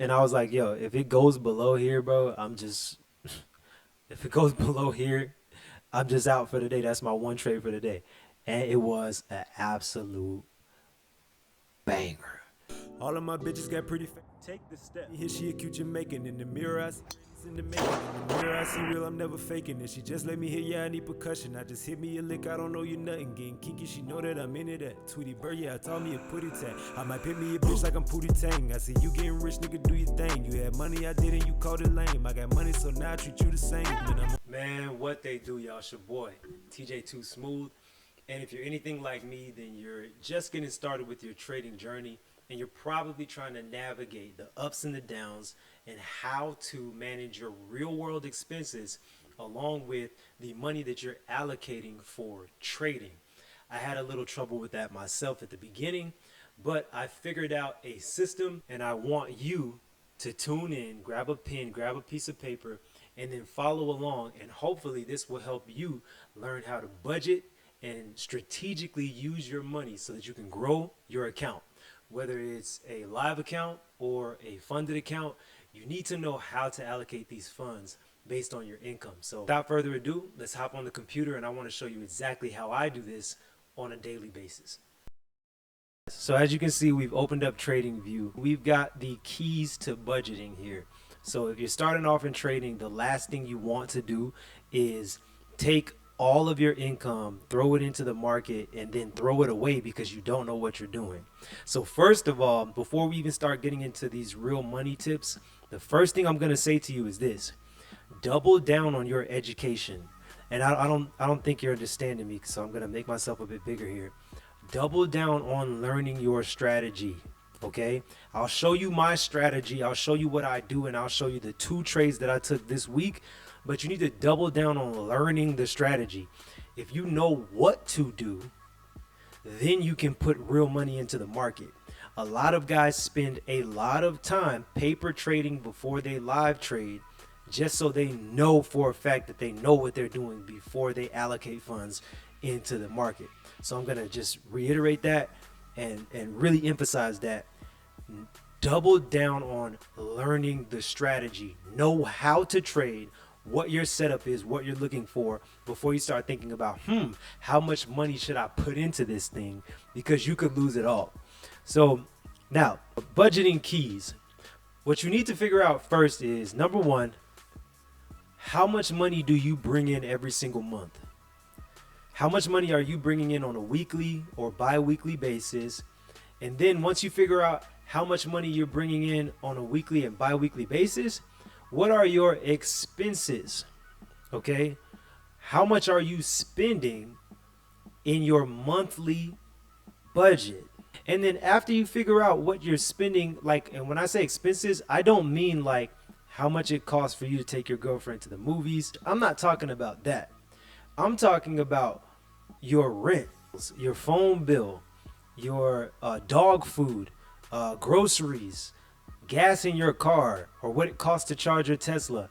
And I was like, yo, if it goes below here, bro, if it goes below here, I'm just out for the day. That's my one trade for the day. And it was an absolute banger. All of my bitches got pretty fat. Take the step. Here she a cute Jamaican. In the mirror, I see in the making. In the mirror, I see real, I'm never faking it. She just let me hit, yeah, I need percussion. I just hit me a lick, I don't know you nothing. Getting kinky, she know that I'm into that. Tweety Bird, yeah, I taught me a putty tag. I might pick me a bitch like I'm Pootie Tang. I see you getting rich, nigga, do your thing. You had money, I didn't, you called it lame. I got money, so now I treat you the same. Man, what they do, y'all. It's your boy, TJ Too Smooth. And if you're anything like me, then you're just getting started with your trading journey, and you're probably trying to navigate the ups and the downs and how to manage your real world expenses along with the money that you're allocating for trading. I had a little trouble with that myself at the beginning, but I figured out a system, and I want you to tune in, grab a pen, grab a piece of paper, and then follow along. And hopefully this will help you learn how to budget and strategically use your money so that you can grow your account. Whether it's a live account or a funded account, you need to know how to allocate these funds based on your income. So without further ado, let's hop on the computer, and I want to show you exactly how I do this on a daily basis. So as you can see, we've opened up TradingView. We've got the keys to budgeting here. So if you're starting off in trading, the last thing you want to do is take all of your income, throw it into the market, and then throw it away because you don't know what you're doing. So first of all, before we even start getting into these real money tips, the first thing I'm going to say to you is this: double down on your education. And I don't think you're understanding me, so I'm going to make myself a bit bigger here. Double down on learning your strategy. Okay, I'll show you my strategy, I'll show you what I do, and I'll show you the 2 trades that I took this week. But you need to double down on learning the strategy. If you know what to do, then you can put real money into the market. A lot of guys spend a lot of time paper trading before they live trade, just so they know for a fact that they know what they're doing before they allocate funds into the market. So I'm gonna just reiterate that and really emphasize that. Double down on learning the strategy. Know how to trade, what your setup is, what you're looking for before you start thinking about, how much money should I put into this thing, because you could lose it all. So now, budgeting keys. What you need to figure out first is, number one, how much money do you bring in every single month? How much money are you bringing in on a weekly or bi-weekly basis? And then once you figure out how much money you're bringing in on a weekly and bi-weekly basis, what are your expenses? Okay, how much are you spending in your monthly budget? And then after you figure out what you're spending, like, and when I say expenses, I don't mean like how much it costs for you to take your girlfriend to the movies. I'm not talking about that. I'm talking about your rent, your phone bill, your dog food, groceries, gas in your car, or what it costs to charge your Tesla,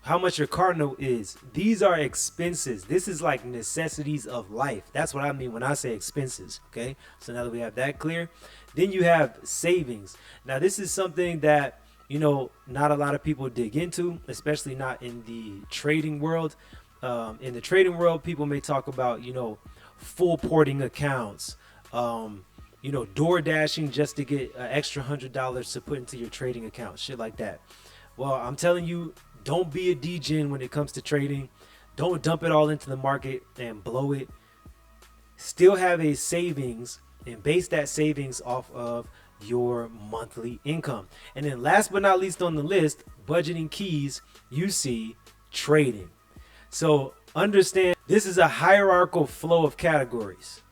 how much your car note is. These are expenses. This is like necessities of life. That's what I mean when I say expenses. Okay, so now that we have that clear, then you have savings. Now this is something that, you know, not a lot of people dig into, especially not in the trading world. In the trading world, people may talk about, you know, full porting accounts, you know, door dashing just to get an extra $100 to put into your trading account, shit like that. Well, I'm telling you, don't be a degen when it comes to trading. Don't dump it all into the market and blow it. Still have a savings and base that savings off of your monthly income. And then last but not least on the list, budgeting keys, you see trading. So understand, this is a hierarchical flow of categories.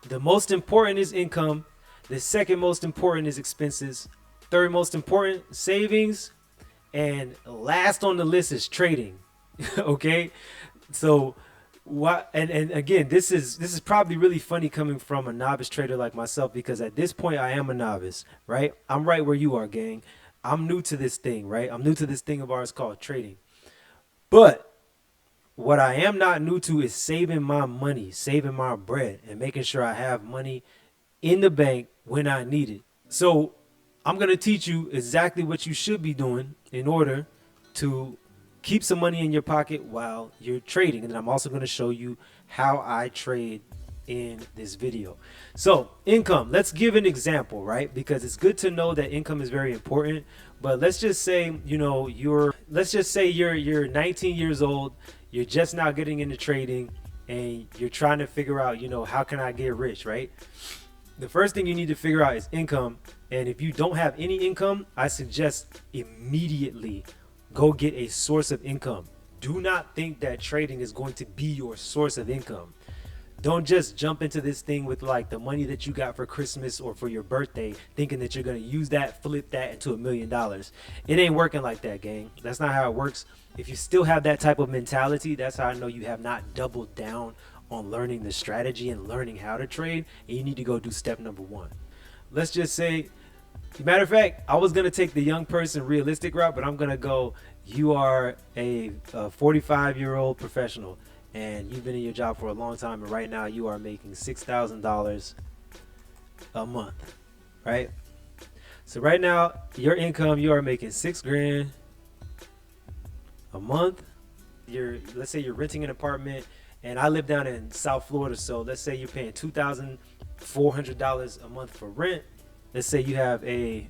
The most important is income. The second most important is expenses. Third most important, savings. And last on the list is trading. Okay, so what? And again, this is probably really funny coming from a novice trader like myself, because at this point I am a novice, right? I'm right where you are, gang. I'm new to this thing, right? I'm new to this thing of ours called trading. But what I am not new to is saving my money, saving my bread, and making sure I have money in the bank when I need it. So I'm going to teach you exactly what you should be doing in order to keep some money in your pocket while you're trading. And then I'm also going to show you how I trade in this video. So income, let's give an example, right? Because it's good to know that income is very important. But let's just say, you know, you're 19 years old, you're just now getting into trading, and you're trying to figure out, you know, how can I get rich, right? The first thing you need to figure out is income. And if you don't have any income, I suggest immediately go get a source of income. Do not think that trading is going to be your source of income. Don't just jump into this thing with like the money that you got for Christmas or for your birthday, thinking that you're going to use that, flip that into $1 million. It ain't working like that, gang. That's not how it works. If you still have that type of mentality, that's how I know you have not doubled down on learning the strategy and learning how to trade. And you need to go do step number 1. Let's just say, matter of fact, I was going to take the young person realistic route, but I'm going to go, you are a 45-year-old professional and you've been in your job for a long time, and right now you are making $6,000 a month, right? So right now your income, you are making $6,000 a month. Let's say you're renting an apartment, and I live down in South Florida, so let's say you're paying $2,400 a month for rent. Let's say you have a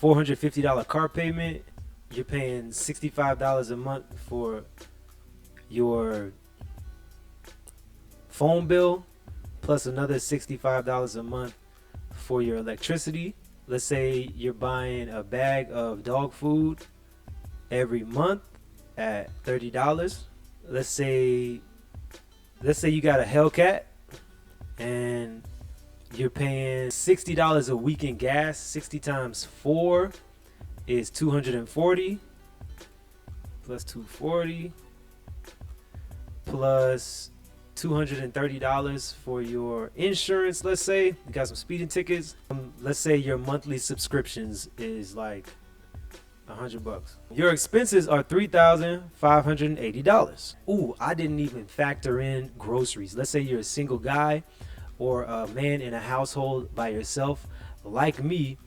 $450 car payment. You're paying $65 a month for your phone bill, plus another $65 a month for your electricity. Let's say you're buying a bag of dog food every month at $30. Let's say you got a Hellcat and you're paying $60 a week in gas. 60 times 4 is 240 plus 240 plus $230 for your insurance. Let's say you got some speeding tickets. Let's say your monthly subscriptions is like $100. Your expenses are $3,580. Ooh, I didn't even factor in groceries. Let's say you're a single guy or a man in a household by yourself like me,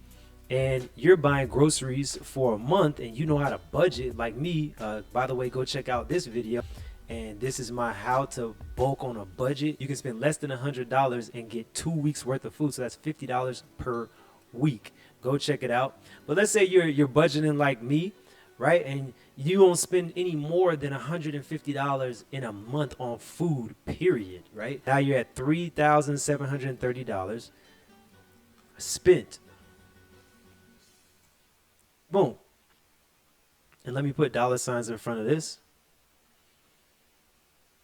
and you're buying groceries for a month and you know how to budget like me. By the way, go check out this video, and this is my how to bulk on a budget. You can spend less than $100 and get 2 weeks worth of food, so that's $50 per week. Go check it out. But let's say you're budgeting like me, right? And you won't spend any more than $150 in a month on food, period, right? Now you're at $3,730 spent. Boom. And let me put dollar signs in front of this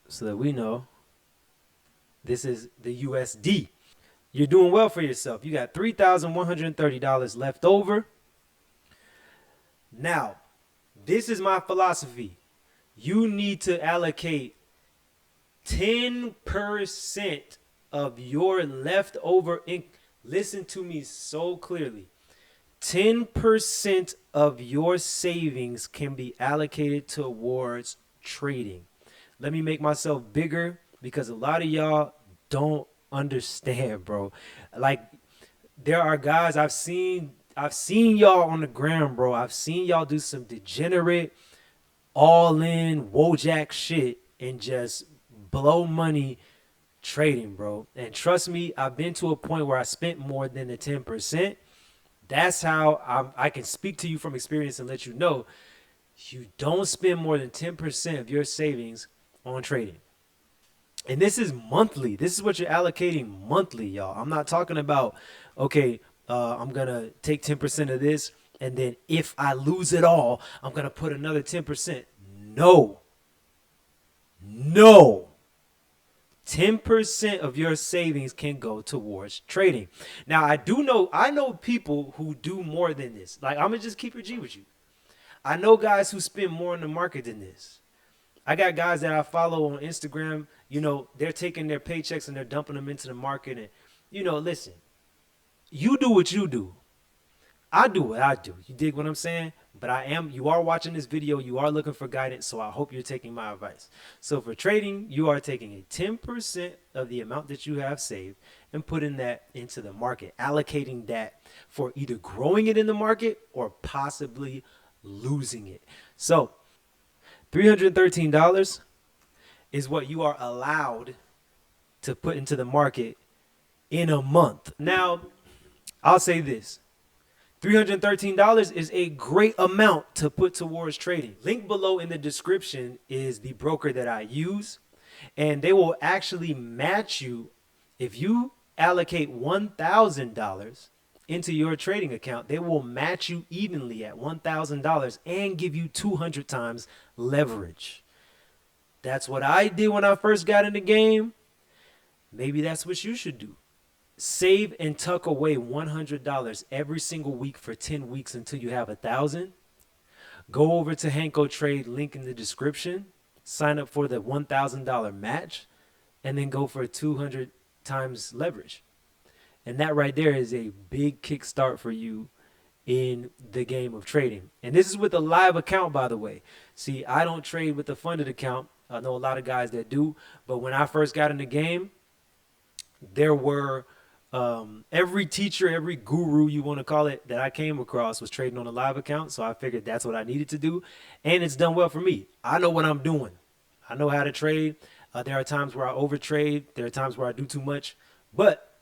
so that we know this is the USD. You're doing well for yourself. You got $3,130 left over. Now, this is my philosophy. You need to allocate 10% of your leftover income. Listen to me so clearly. 10% of your savings can be allocated towards trading. Let me make myself bigger, because a lot of y'all don't understand, bro. Like, there are guys I've seen y'all on the ground, bro. I've seen y'all do some degenerate, all-in, Wojak shit and just blow money trading, bro. And trust me, I've been to a point where I spent more than the 10%. That's how I can speak to you from experience and let you know you don't spend more than 10% of your savings on trading. And this is monthly. This is what you're allocating monthly, y'all. I'm not talking about, okay, I'm going to take 10% of this, and then if I lose it all, I'm going to put another 10%. No. 10% of your savings can go towards trading. Now, I know people who do more than this. Like, I'm going to just keep it G with you. I know guys who spend more in the market than this. I got guys that I follow on Instagram, you know, they're taking their paychecks and they're dumping them into the market. And, you know, listen, you do what you do. I do what I do. You dig what I'm saying? But you are watching this video. You are looking for guidance. So I hope you're taking my advice. So for trading, you are taking a 10% of the amount that you have saved, and putting that into the market, allocating that for either growing it in the market or possibly losing it. So $313 is what you are allowed to put into the market in a month. Now, I'll say this. $313 is a great amount to put towards trading. Link below in the description is the broker that I use, and they will actually match you. If you allocate $1,000 into your trading account, they will match you evenly at $1,000 and give you 200 times leverage. That's what I did when I first got in the game. Maybe that's what you should do. Save and tuck away $100 every single week for 10 weeks until you have 1,000. Go over to Hanko Trade, link in the description. Sign up for the $1,000 match, and then go for 200 times leverage. And that right there is a big kickstart for you in the game of trading. And this is with a live account, by the way. See, I don't trade with a funded account. I know a lot of guys that do. But when I first got in the game, there were every teacher, every guru, you want to call it, that I came across was trading on a live account. So I figured that's what I needed to do. And it's done well for me. I know what I'm doing. I know how to trade. There are times where I overtrade. There are times where I do too much. But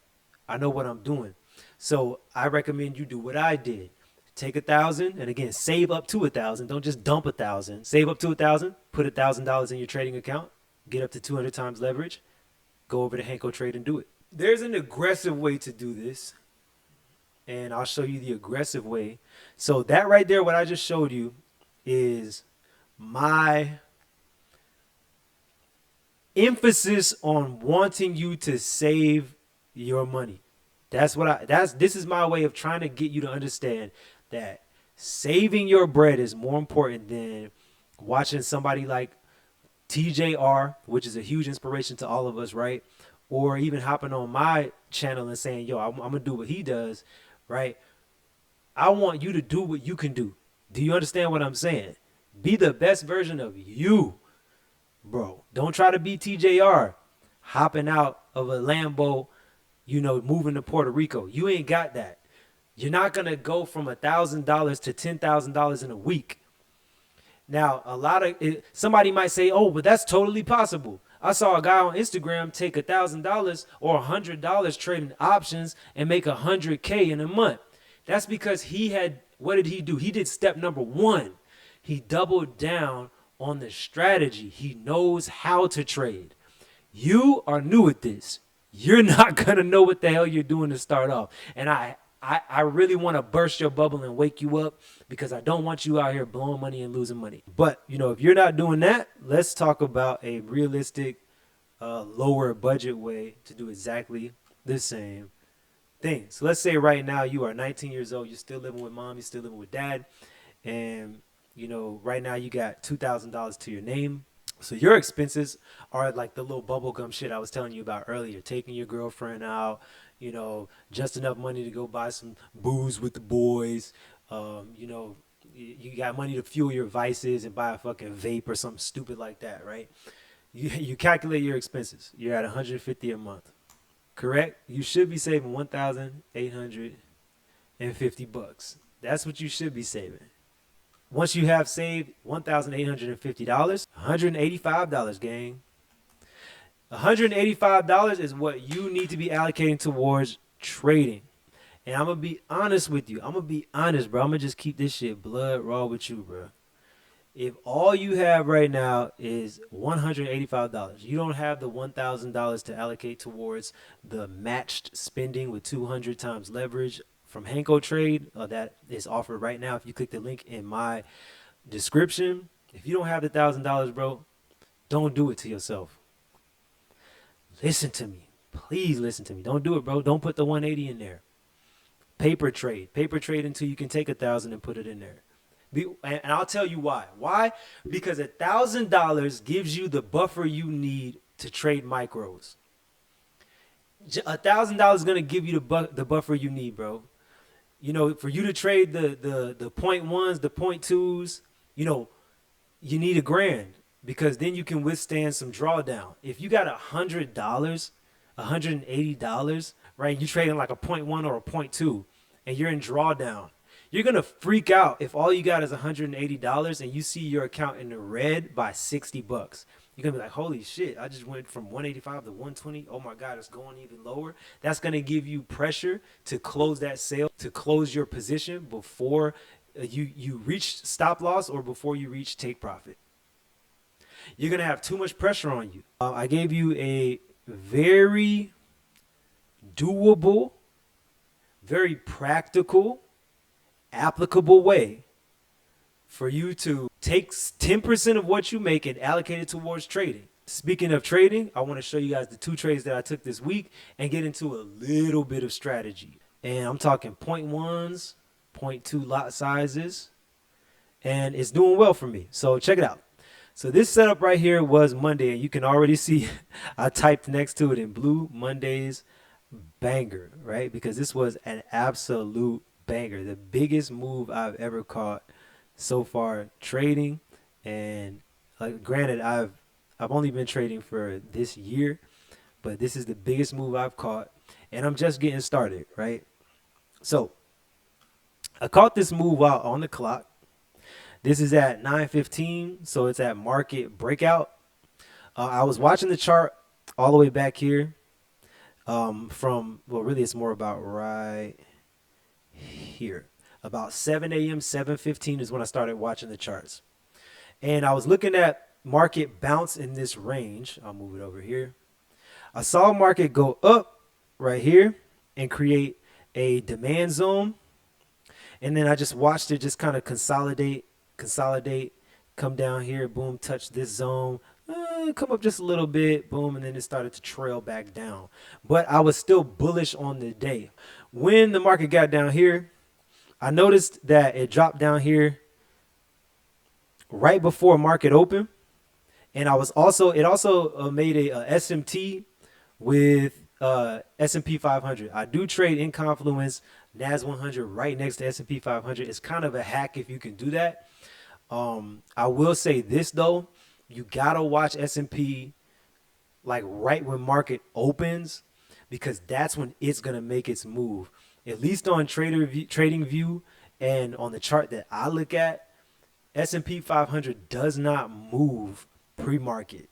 I know what I'm doing. So I recommend you do what I did. Take 1,000 and again, save up to 1,000. Don't just dump 1,000. Save up to 1,000. Put $1,000 in your trading account. Get up to 200 times leverage. Go over to Hanko Trade and do it. There's an aggressive way to do this, and I'll show you the aggressive way. So that right there, what I just showed you, is my emphasis on wanting you to save your money. This is my way of trying to get you to understand that saving your bread is more important than watching somebody like TJR, which is a huge inspiration to all of us, right? Or even hopping on my channel and saying, yo, I'm going to do what he does, right? I want you to do what you can do. Do you understand what I'm saying? Be the best version of you, bro. Don't try to be TJR, hopping out of a Lambo, moving to Puerto Rico. You ain't got that. You're not going to go from $1,000 to $10,000 in a week. Now, somebody might say, oh, but that's totally possible. I saw a guy on Instagram take $1,000 or $100 trading options and make $100K in a month. That's because what did he do? He did step number one. He doubled down on the strategy. He knows how to trade. You are new at this. You're not going to know what the hell you're doing to start off. And I really want to burst your bubble and wake you up because I don't want you out here blowing money and losing money. But, if you're not doing that, let's talk about a realistic, lower budget way to do exactly the same thing. So let's say right now you are 19 years old. You're still living with mom. You're still living with dad. And, right now you got $2,000 to your name. So your expenses are like the little bubblegum shit I was telling you about earlier. Taking your girlfriend out, just enough money to go buy some booze with the boys. You got money to fuel your vices and buy a fucking vape or something stupid like that, right? You calculate your expenses. You're at $150 a month, correct? You should be saving $1,850. That's what you should be saving. Once you have saved $1,850, $185, gang. $185 is what you need to be allocating towards trading. And I'm going to be honest with you. I'm going to be honest, bro. I'm going to just keep this shit blood raw with you, bro. If all you have right now is $185, you don't have the $1,000 to allocate towards the matched spending with 200 times leverage from Hanko Trade that is offered right now. If you click the link in my description, if you don't have the $1,000, bro, don't do it to yourself. Listen to me. Please listen to me. Don't do it, bro. Don't put the 180 in there. Paper trade until you can take 1,000 and put it in there. And I'll tell you why. Why? Because $1,000 gives you the buffer you need to trade micros. $1,000 is gonna give you the buffer you need, bro. For you to trade the 0.1s, the 0.2s, you need $1,000 because then you can withstand some drawdown. If you got $100, $180, right? You trading like a 0.1 or a 0.2 and you're in drawdown. You're going to freak out if all you got is $180 and you see your account in the red by 60 bucks. You're going to be like, holy shit, I just went from 185 to 120. Oh my God, it's going even lower. That's going to give you pressure to close that sale, to close your position before you reach stop loss or before you reach take profit. You're going to have too much pressure on you. I gave you a very doable, very practical, applicable way for you to take 10% of what you make and allocate it towards trading. Speaking of trading, I want to show you guys the 2 trades that I took this week and get into a little bit of strategy. And I'm talking 0.1s, 0.2 lot sizes, and it's doing well for me. So check it out. So this setup right here was Monday, and you can already see I typed next to it in blue, Monday's banger, right? Because this was an absolute banger, the biggest move I've ever caught so far trading. And granted, I've only been trading for this year, but this is the biggest move I've caught, and I'm just getting started, right? So I caught this move out on the clock. This is at 9:15, so it's at market breakout. I was watching the chart all the way back here from, well, really it's more about right here. About 7 a.m., 7:15 is when I started watching the charts. And I was looking at market bounce in this range. I'll move it over here. I saw market go up right here and create a demand zone. And then I just watched it just kind of consolidate, come down here, boom, touch this zone, come up just a little bit, boom, and then it started to trail back down. But I was still bullish on the day. When the market got down here, I noticed that it dropped down here right before market open. And it also made a SMT with S&P 500. I do trade in Confluence, NAS 100 right next to S&P 500. It's kind of a hack if you can do that. I will say this though, you gotta watch S&P like right when market opens, because that's when it's gonna make its move. At least on TradingView and on the chart that I look at, S&P 500 does not move pre-market.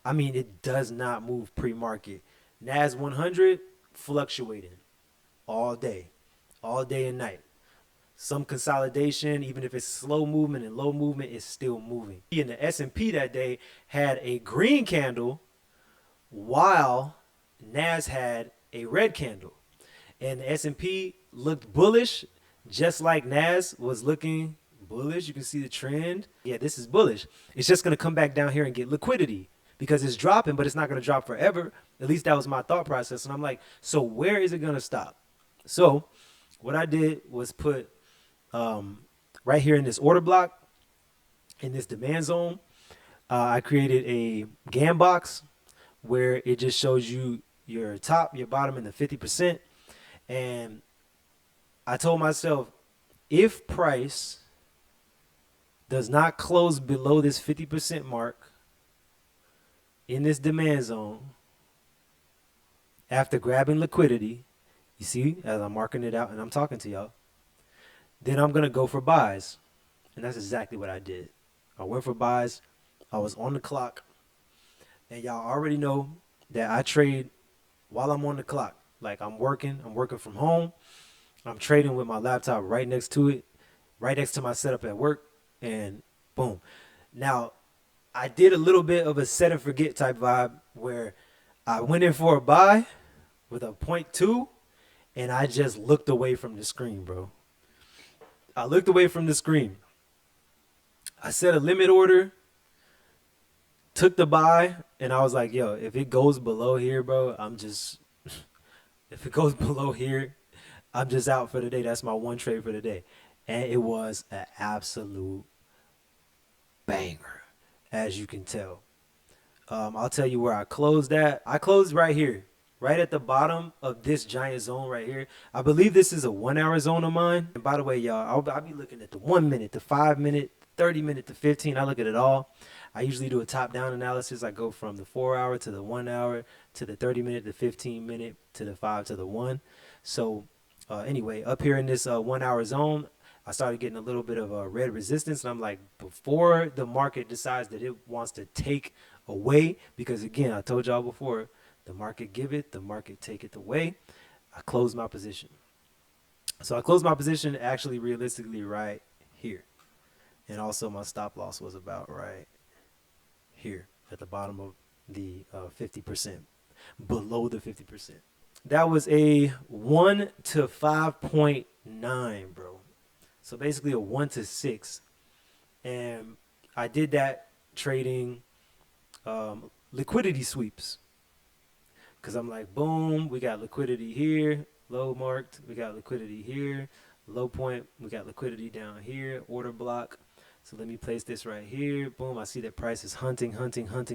I mean, it does not move pre-market. NAS 100 fluctuating all day and night. Some consolidation, even if it's slow movement and low movement, it's still moving. And the S&P that day had a green candle while NAS had a red candle. And the S&P looked bullish, just like NAS was looking bullish. You can see the trend. Yeah, this is bullish. It's just going to come back down here and get liquidity because it's dropping, but it's not going to drop forever. At least that was my thought process. And I'm like, so where is it going to stop? So what I did was put right here in this order block, in this demand zone, I created a GAN box where it just shows you your top, your bottom, and the 50%. And I told myself, if price does not close below this 50% mark in this demand zone after grabbing liquidity, you see, as I'm marking it out and I'm talking to y'all, then I'm going to go for buys. And that's exactly what I did. I went for buys. I was on the clock. And y'all already know that I trade while I'm on the clock. Like I'm working from home. I'm trading with my laptop right next to it, right next to my setup at work, and boom. Now, I did a little bit of a set and forget type vibe where I went in for a buy with a 0.2, and I just looked away from the screen, bro. I looked away from the screen. I set a limit order, took the buy, and I was like, yo, if it goes below here, bro, if it goes below here, I'm just out for the day. That's my one trade for the day. And it was an absolute banger, as you can tell. I'll tell you where I closed at. I closed right here, right at the bottom of this giant zone right here. I believe this is a 1 hour zone of mine. And by the way, y'all, I'll be looking at the 1 minute, the 5 minute, 30-minute to 15. I look at it all. I usually do a top-down analysis. I go from the 4 hour to the 1 hour to the 30-minute to 15-minute to the 5 to the 1. So anyway, up here in this 1 hour zone, I started getting a little bit of a red resistance, and I'm like, before the market decides that it wants to take away, because again, I told y'all before, the market give it, the market take it away. I closed my position. So I closed my position actually realistically right here. And also my stop loss was about right here at the bottom of the 50%, below the 50%. That was a 1 to 5.9, bro. So basically a 1 to 6. And I did that trading liquidity sweeps. Because I'm like, boom, we got liquidity here, low marked. We got liquidity here, low point. We got liquidity down here, order block. So let me place this right here. Boom, I see that price is hunting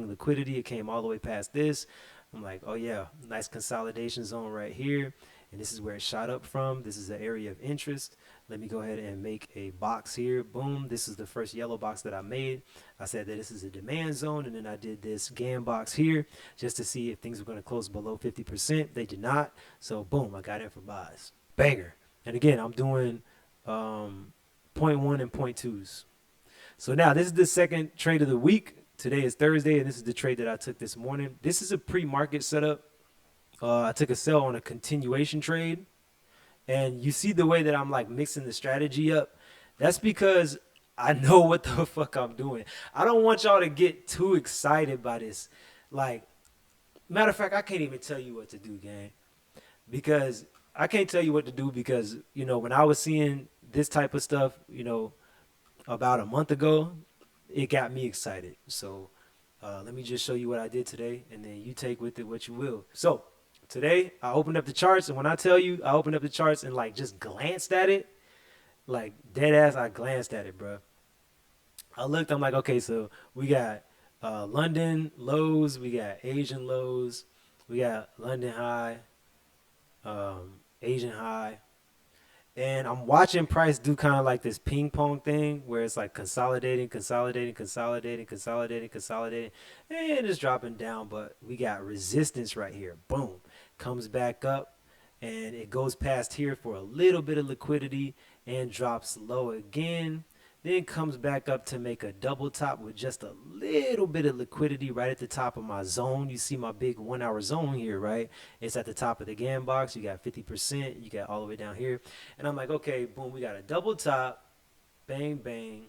liquidity. It came all the way past this. I'm like, oh yeah, nice consolidation zone right here. And this is where it shot up from. This is the area of interest. Let me go ahead and make a box here. Boom, this is the first yellow box that I made. I said that this is a demand zone, and then I did this GAN box here just to see if things were going to close below 50%. They did not. So boom, I got in for buys. Banger. And again, I'm doing 0.1 and 0.2s. So now this is the second trade of the week. Today is Thursday, and this is the trade that I took this morning. This is a pre-market setup. I took a sell on a continuation trade. And you see the way that I'm like mixing the strategy up. That's because I know what the fuck I'm doing. I don't want y'all to get too excited by this. Like, matter of fact, I can't even tell you what to do, gang. Because I can't tell you what to do because, you know, when I was seeing this type of stuff, you know, about a month ago, it got me excited. So let me just show you what I did today, and then you take with it what you will. So today I opened up the charts, and when I tell you I opened up the charts and like just glanced at it, like dead ass, I glanced at it, bro. I looked, I'm like, okay, so we got London lows, we got Asian lows, we got London high, Asian high. And I'm watching price do kind of like this ping pong thing where it's like consolidating, consolidating, consolidating, consolidating, consolidating, and it's dropping down. But we got resistance right here. Boom. Comes back up, and it goes past here for a little bit of liquidity and drops low again. Then comes back up to make a double top with just a little bit of liquidity right at the top of my zone. You see my big 1 hour zone here, right? It's at the top of the GAN box. You got 50%. You got all the way down here. And I'm like, okay, boom, we got a double top. Bang, bang.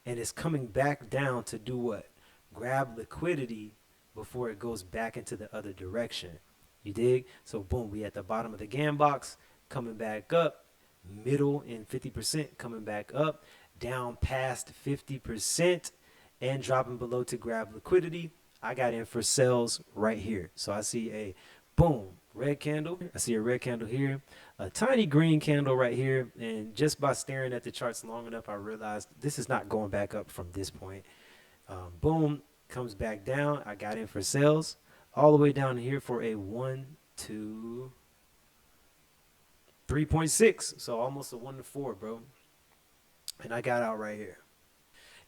And it's coming back down to do what? Grab liquidity before it goes back into the other direction. You dig? So boom, we at the bottom of the GAN box, coming back up. Middle and 50% coming back up. Down past 50% and dropping below to grab liquidity. I got in for sales right here. So I see a boom red candle. I see a red candle here, a tiny green candle right here. And just by staring at the charts long enough, I realized this is not going back up from this point. Boom, comes back down. I got in for sales all the way down here for a 1 to 3.6. So almost a 1 to 4, bro. And I got out right here.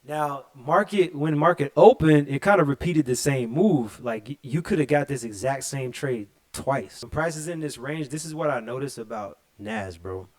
Now, when market opened, it kind of repeated the same move. Like you could have got this exact same trade twice. When price is in this range, this is what I notice about NAS, bro.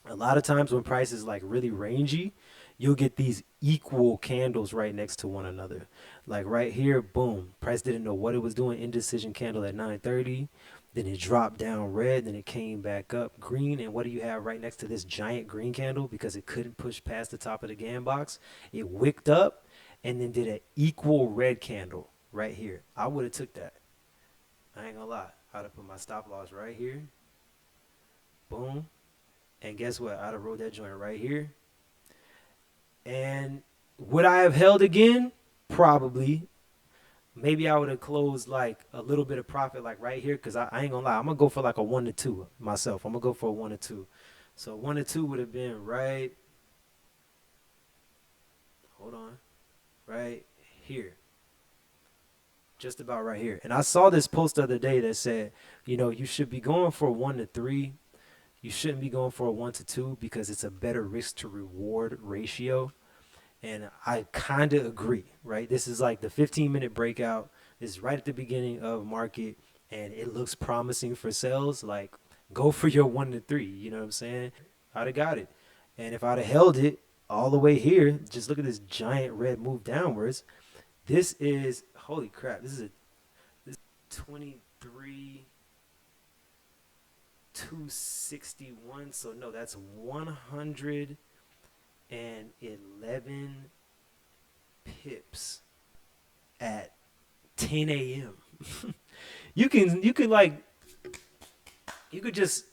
A lot of times when price is like really rangy, you'll get these equal candles right next to one another. Like right here, boom. Price didn't know what it was doing. Indecision candle at 9:30. Then it dropped down red, then it came back up green. And what do you have right next to this giant green candle? Because it couldn't push past the top of the GAN box. It wicked up and then did an equal red candle right here. I would have took that. I ain't gonna lie. I'd have put my stop loss right here. Boom. And guess what? I'd have rolled that joint right here. And would I have held again? Probably. Maybe I would have closed like a little bit of profit like right here because I ain't gonna lie. I'm gonna go for like a 1 to 2 myself. I'm gonna go for a 1 to 2. So 1 to 2 would have been right. Hold on. Right here. Just about right here. And I saw this post the other day that said, you know, you should be going for a 1 to 3. You shouldn't be going for a 1 to 2 because it's a better risk to reward ratio. And I kind of agree, right? This is like the 15-minute breakout. This is right at the beginning of market, and it looks promising for sales. Like, go for your 1 to 3. You know what I'm saying? I'd have got it. And if I'd have held it all the way here, just look at this giant red move downwards. This is, holy crap, this is 23 261. So no, that's 111 pips at 10 a.m. you could like, you could just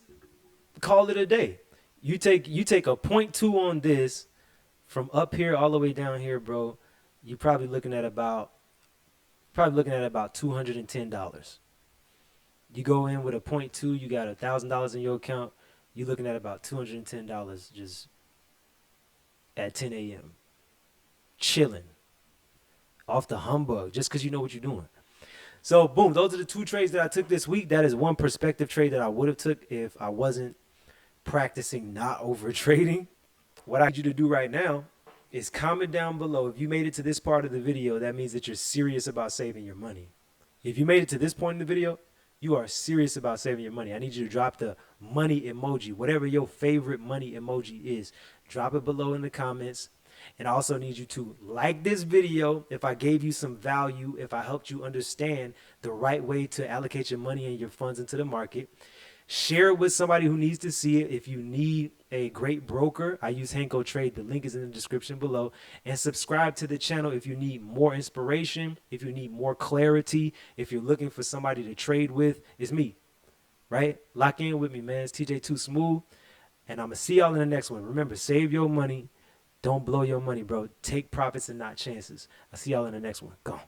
call it a day. You take a 0.2 on this from up here all the way down here, bro. You're probably looking at about $210. You go in with a 0.2, you got $1,000 in your account. You're looking at about $210 just at 10 a.m. chilling off the humbug, just because you know what you're doing. So boom, those are the 2 trades that I took this week. That is one perspective trade that I would have took if I wasn't practicing not over trading. What I need you to do right now is comment down below. If you made it to this part of the video, that means that you're serious about saving your money. If you made it to this point in the video, you are serious about saving your money. I need you to drop the money emoji, whatever your favorite money emoji is. Drop it below in the comments. And I also need you to like this video if I gave you some value, if I helped you understand the right way to allocate your money and your funds into the market. Share it with somebody who needs to see it. If you need a great broker, I use Henko Trade. The link is in the description below. And subscribe to the channel if you need more inspiration, if you need more clarity, if you're looking for somebody to trade with. It's me, right? Lock in with me, man. It's TJ Too Smooth. And I'm going to see y'all in the next one. Remember, save your money. Don't blow your money, bro. Take profits and not chances. I'll see y'all in the next one. Go.